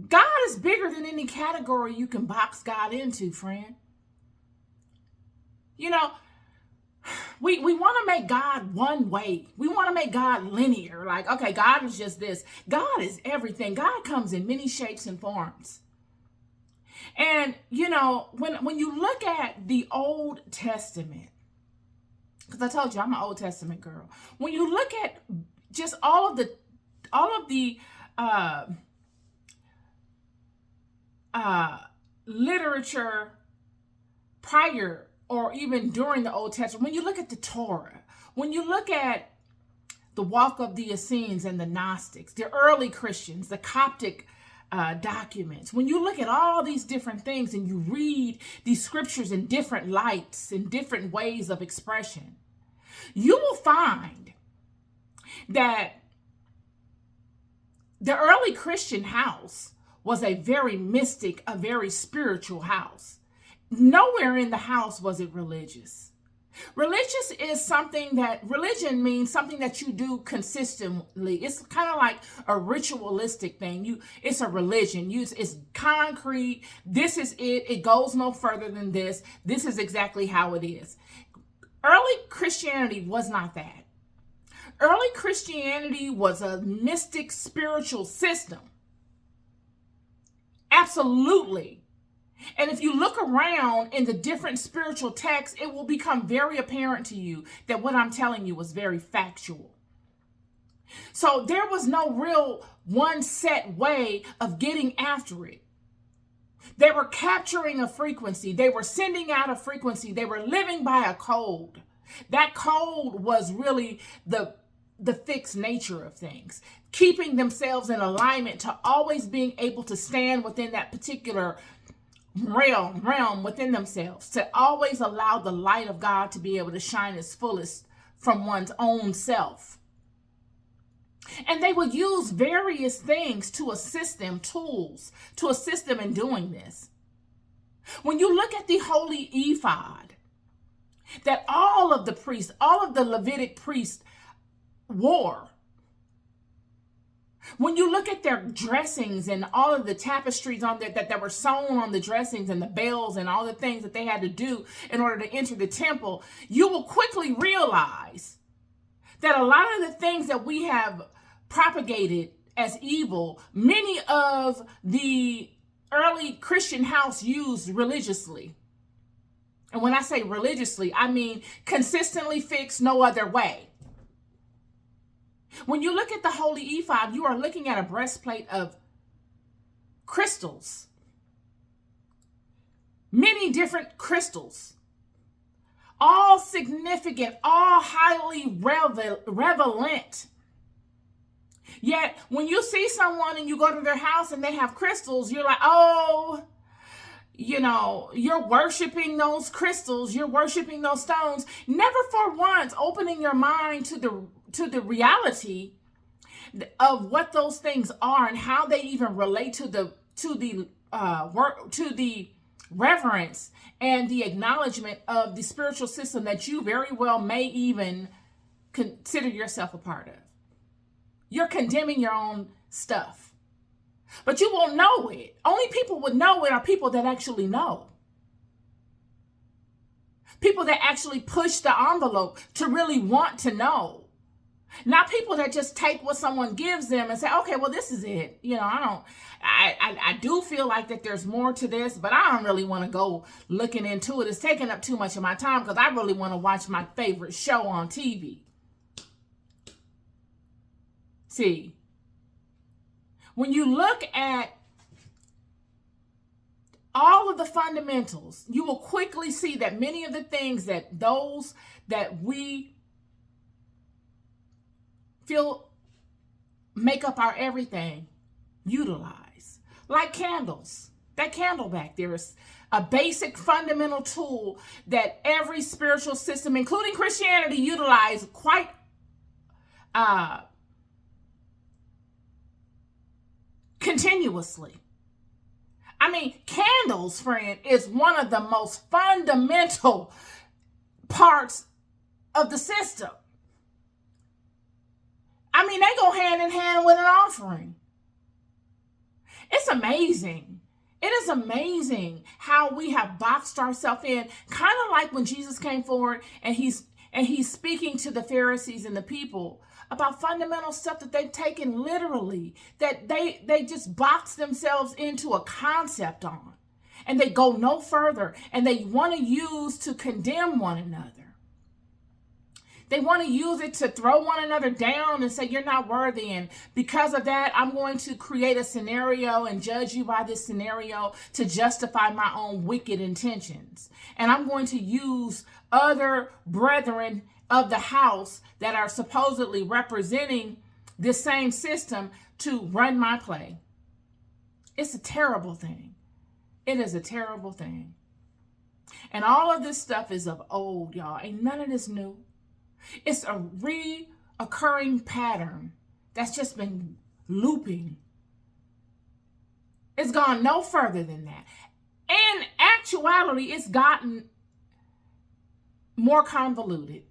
God is bigger than any category you can box God into, friend. You know, we want to make God one way. We want to make God linear. Like, okay, God is just this. God is everything. God comes in many shapes and forms. And, when you look at the Old Testament, because I told you I'm an Old Testament girl. When you look at just all of the literature prior or even during the Old Testament, when you look at the Torah, when you look at the walk of the Essenes and the Gnostics, the early Christians, the Coptic documents, when you look at all these different things and you read these scriptures in different lights, in different ways of expression, you will find that the early Christian house was a very mystic, a very spiritual house. Nowhere in the house was it religious. Religion means something that you do consistently. It's kind of like a ritualistic thing. It's a religion. It's concrete. This is it. It goes no further than this. This is exactly how it is. Early Christianity was not that. Early Christianity was a mystic spiritual system. Absolutely. And if you look around in the different spiritual texts, it will become very apparent to you that what I'm telling you was very factual. So there was no real one set way of getting after it. They were capturing a frequency. They were sending out a frequency. They were living by a code. That code was really the fixed nature of things, keeping themselves in alignment to always being able to stand within that particular realm within themselves, to always allow the light of God to be able to shine its fullest from one's own self. And they would use various things to assist them, tools to assist them in doing this. When you look at the holy ephod that all of the priests, all of the Levitic priests wore, when you look at their dressings and all of the tapestries on there that were sewn on the dressings and the bells and all the things that they had to do in order to enter the temple, you will quickly realize that a lot of the things that we have propagated as evil, many of the early Christian house used religiously. And when I say religiously, I mean consistently fixed, no other way. When you look at the holy ephod, you are looking at a breastplate of crystals. Many different crystals. All significant, all highly relevant. Yet, when you see someone and you go to their house and they have crystals, you're like, oh, you're worshiping those crystals, you're worshiping those stones, never for once opening your mind to the reality of what those things are and how they even relate to the reverence and the acknowledgement of the spiritual system that you very well may even consider yourself a part of. You're condemning your own stuff, but you won't know it. Only people would know it are people that actually know. People that actually push the envelope to really want to know. Not people that just take what someone gives them and say, okay, well, this is it. I do feel like that there's more to this, but I don't really want to go looking into it. It's taking up too much of my time because I really want to watch my favorite show on TV. See, when you look at all of the fundamentals, you will quickly see that many of the things that those that we feel make up our everything utilize. Like candles. That candle back there is a basic fundamental tool that every spiritual system, including Christianity, utilize quite continuously. I mean, candles, friend, is one of the most fundamental parts of the system. I mean, they go hand in hand with an offering. It's amazing. It is amazing how we have boxed ourselves in, kind of like when Jesus came forward and he's speaking to the Pharisees and the people about fundamental stuff that they've taken literally, that they just box themselves into a concept on, and they go no further, and they want to use to condemn one another. They want to use it to throw one another down and say, you're not worthy. And because of that, I'm going to create a scenario and judge you by this scenario to justify my own wicked intentions. And I'm going to use other brethren of the house that are supposedly representing this same system to run my play. It's a terrible thing. It is a terrible thing. And all of this stuff is of old, y'all. Ain't none of this new. It's a reoccurring pattern that's just been looping. It's gone no further than that. In actuality, it's gotten more convoluted.